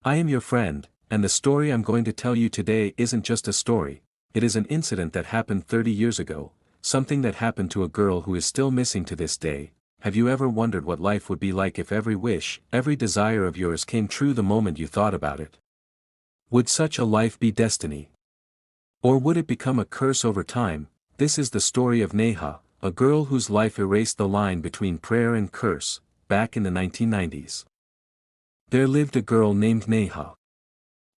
I am your friend, and the story I'm going to tell you today isn't just a story, it is an incident that happened 30 years ago, something that happened to a girl who is still missing to this day. Have you ever wondered what life would be like if every wish, every desire of yours came true the moment you thought about it? Would such a life be destiny? Or would it become a curse over time? This is the story of Neha, a girl whose life erased the line between prayer and curse, back in the 1990s. There lived a girl named Neha.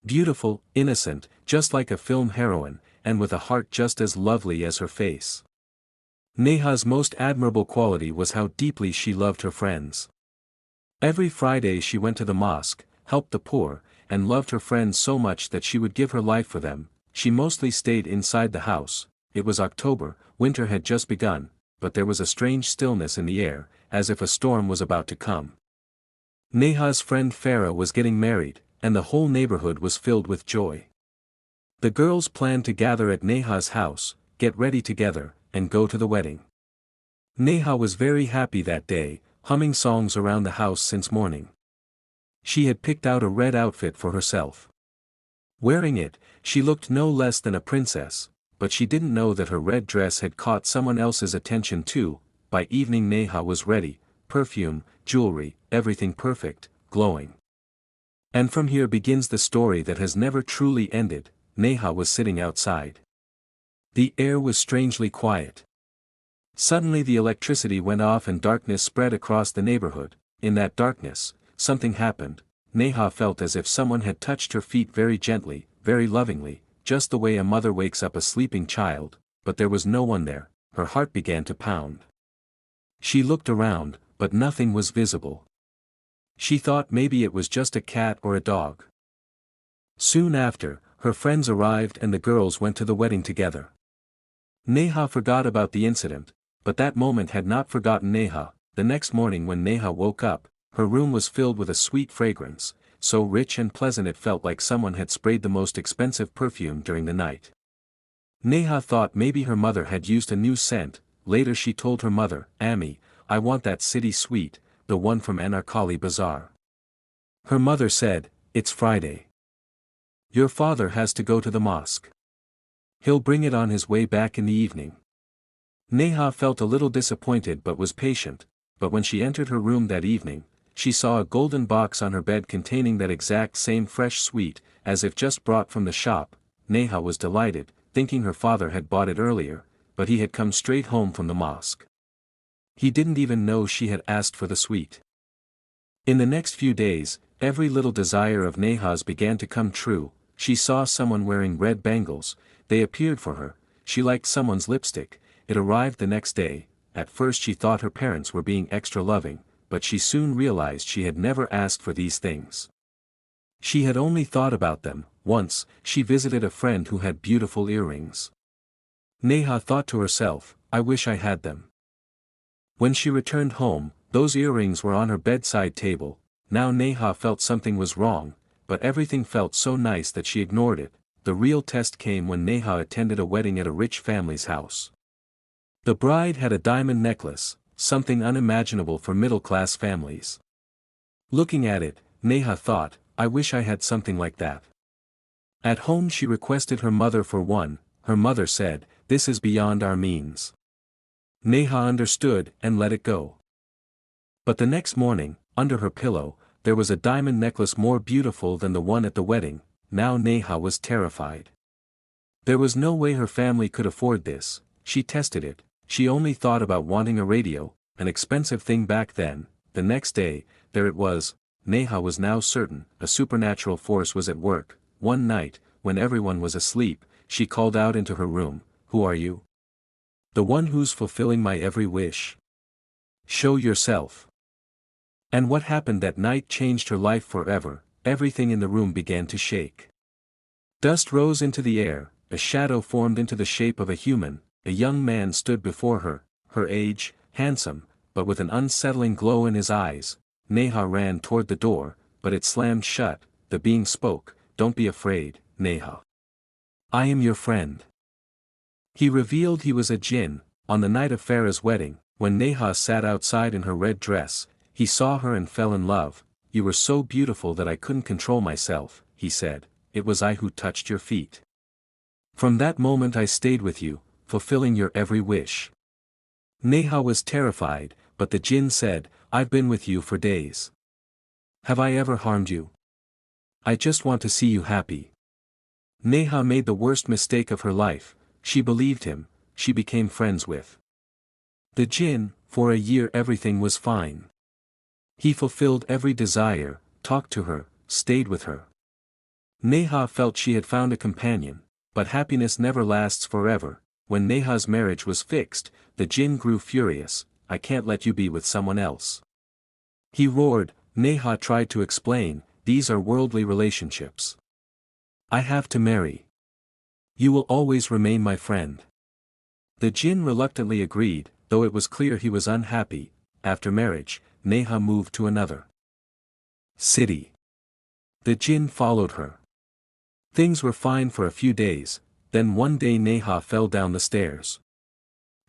Beautiful, innocent, just like a film heroine, and with a heart just as lovely as her face. Neha's most admirable quality was how deeply she loved her friends. Every Friday she went to the mosque, helped the poor, and loved her friends so much that she would give her life for them. She mostly stayed inside the house. It was October, winter had just begun, but there was a strange stillness in the air, as if a storm was about to come. Neha's friend Farah was getting married, and the whole neighborhood was filled with joy. The girls planned to gather at Neha's house, get ready together, and go to the wedding. Neha was very happy that day, humming songs around the house since morning. She had picked out a red outfit for herself. Wearing it, she looked no less than a princess, but she didn't know that her red dress had caught someone else's attention too. By evening Neha was ready, perfume, jewelry, everything perfect, glowing. And from here begins the story that has never truly ended. Neha was sitting outside. The air was strangely quiet. Suddenly the electricity went off and darkness spread across the neighborhood. In that darkness, something happened. Neha felt as if someone had touched her feet very gently, very lovingly, just the way a mother wakes up a sleeping child, but there was no one there. Her heart began to pound. She looked around, but nothing was visible. She thought maybe it was just a cat or a dog. Soon after, her friends arrived and the girls went to the wedding together. Neha forgot about the incident, but that moment had not forgotten Neha. The next morning when Neha woke up, her room was filled with a sweet fragrance, so rich and pleasant it felt like someone had sprayed the most expensive perfume during the night. Neha thought maybe her mother had used a new scent. Later she told her mother, "Ammi, I want that city sweet, the one from Anarkali Bazaar." Her mother said, "It's Friday. Your father has to go to the mosque. He'll bring it on his way back in the evening." Neha felt a little disappointed but was patient, but when she entered her room that evening, she saw a golden box on her bed containing that exact same fresh sweet, as if just brought from the shop. Neha was delighted, thinking her father had bought it earlier, but he had come straight home from the mosque. He didn't even know she had asked for the sweet. In the next few days, every little desire of Neha's began to come true. She saw someone wearing red bangles, they appeared for her. She liked someone's lipstick, it arrived the next day. At first she thought her parents were being extra loving, but she soon realized she had never asked for these things. She had only thought about them. Once, she visited a friend who had beautiful earrings. Neha thought to herself, "I wish I had them." When she returned home, those earrings were on her bedside table. Now Neha felt something was wrong, but everything felt so nice that she ignored it. The real test came when Neha attended a wedding at a rich family's house. The bride had a diamond necklace, something unimaginable for middle-class families. Looking at it, Neha thought, "I wish I had something like that." At home she requested her mother for one. Her mother said, "This is beyond our means." Neha understood and let it go. But the next morning, under her pillow, there was a diamond necklace more beautiful than the one at the wedding. Now Neha was terrified. There was no way her family could afford this. She tested it. She only thought about wanting a radio, an expensive thing back then. The next day, there it was. Neha was now certain, a supernatural force was at work. One night, when everyone was asleep, she called out into her room, "Who are you? The one who's fulfilling my every wish. Show yourself." And what happened that night changed her life forever. Everything in the room began to shake. Dust rose into the air, a shadow formed into the shape of a human. A young man stood before her, her age, handsome, but with an unsettling glow in his eyes. Neha ran toward the door, but it slammed shut. The being spoke, "Don't be afraid, Neha. I am your friend." He revealed he was a Jinn. On the night of Farah's wedding, when Neha sat outside in her red dress, he saw her and fell in love. you were so beautiful that I couldn't control myself, he said, it was I who touched your feet. From that moment I stayed with you, fulfilling your every wish. Neha was terrified, but the Jinn said, I've been with you for days. Have I ever harmed you? I just want to see you happy. Neha made the worst mistake of her life. She believed him. She became friends with the Jinn. For a year everything was fine. He fulfilled every desire, talked to her, stayed with her. Neha felt she had found a companion, but happiness never lasts forever. When Neha's marriage was fixed, the Jinn grew furious. I can't let you be with someone else. He roared. Neha tried to explain, these are worldly relationships. I have to marry. You will always remain my friend. The Jinn reluctantly agreed, though it was clear he was unhappy. After marriage, Neha moved to another city. The Jinn followed her. Things were fine for a few days, then one day Neha fell down the stairs.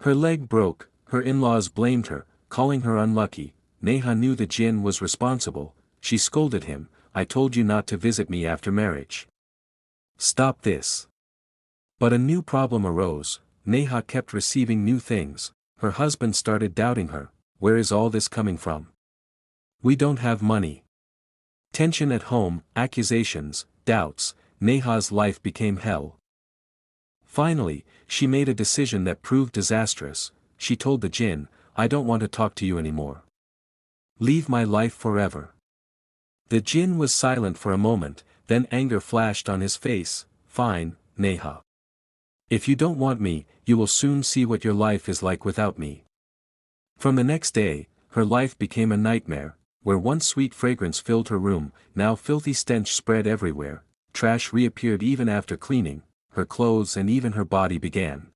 Her leg broke, her in-laws blamed her, calling her unlucky. Neha knew the Jinn was responsible. She scolded him, I told you not to visit me after marriage. Stop this. But a new problem arose. Neha kept receiving new things. Her husband started doubting her. Where is all this coming from? We don't have money. Tension at home, accusations, doubts. Neha's life became hell. Finally, she made a decision that proved disastrous. She told the Jinn, I don't want to talk to you anymore. Leave my life forever. The Jinn was silent for a moment, then anger flashed on his face. Fine, Neha. If you don't want me, you will soon see what your life is like without me. From the next day, her life became a nightmare. Where once sweet fragrance filled her room, now filthy stench spread everywhere. Trash reappeared even after cleaning. Her clothes and even her body began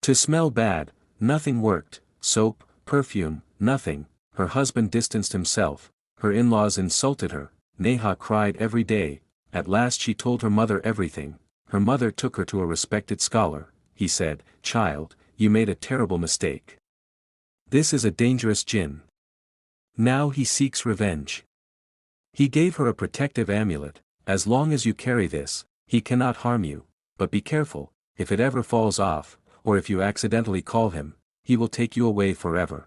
to smell bad. Nothing worked. Soap, perfume, nothing. Her husband distanced himself. Her in-laws insulted her. Neha cried every day. At last she told her mother everything. Her mother took her to a respected scholar. He said, Child, you made a terrible mistake. This is a dangerous Jinn. Now he seeks revenge. He gave her a protective amulet. As long as you carry this, he cannot harm you. But be careful, if it ever falls off, or if you accidentally call him, he will take you away forever.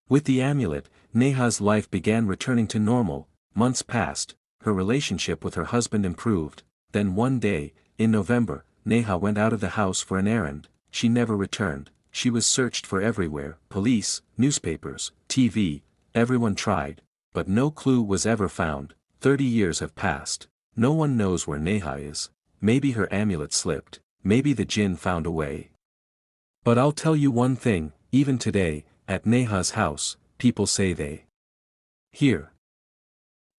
With the amulet, Neha's life began returning to normal. Months passed, her relationship with her husband improved. Then one day, in November, Neha went out of the house for an errand. She never returned. She was searched for everywhere, police, newspapers, TV, everyone tried, but no clue was ever found. 30 years have passed. No one knows where Neha is. Maybe her amulet slipped, maybe the Jinn found a way. But I'll tell you one thing, even today, at Neha's house, people say they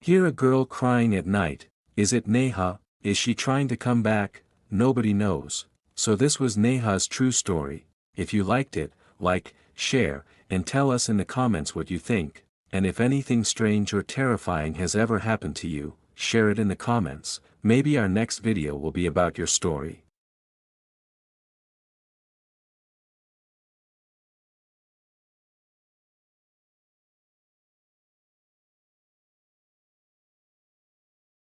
hear a girl crying at night. Is it Neha? Is she trying to come back? Nobody knows. So this was Neha's true story. If you liked it, like, share, and tell us in the comments what you think. And if anything strange or terrifying has ever happened to you, share it in the comments. Maybe our next video will be about your story.